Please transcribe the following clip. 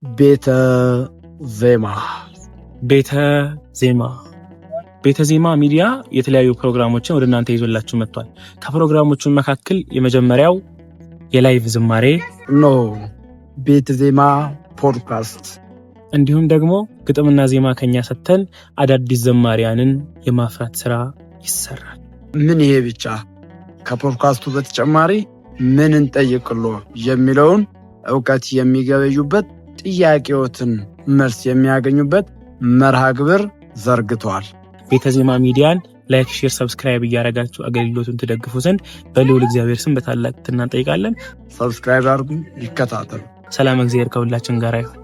ቤተ ዜማ ቤተ ዜማ ሚዲያ የተለያዩ ፕሮግራሞችን ወደ እናንተ ይዞላችሁ መጥቷል። ከፕሮግራሞቹ መካከል የመጀመሪያው የላይቭ ዝማሬ ነው፣ ቤተ ዜማ ፖድካስት፣ እንዲሁም ደግሞ ግጥምና ዜማ ከኛ ሰተን አዳዲስ ዘማሪያንን የማፍራት ስራ ይሰራል። ምን ይሄ ብቻ፣ ከፖድካስቱ በተጨማሪ ምን እንጠይቅሎ የሚለውን ዕውቀት የሚገበዩበት ጥያቄዎትን መልስ የሚያገኙበት መርሃ ግብር ዘርግቷል። ቤተ ዜማ ሚዲያን ላይክ፣ ሼር፣ ሰብስክራይብ እያደረጋችሁ አገልግሎቱን ትደግፉ ዘንድ በልዑል እግዚአብሔር ስም በታላቅ ትህትና እንጠይቃለን። ሰብስክራይብ አድርጉ፣ ይከታተሉ። ሰላም እግዚአብሔር ከሁላችን ጋር ይሁን።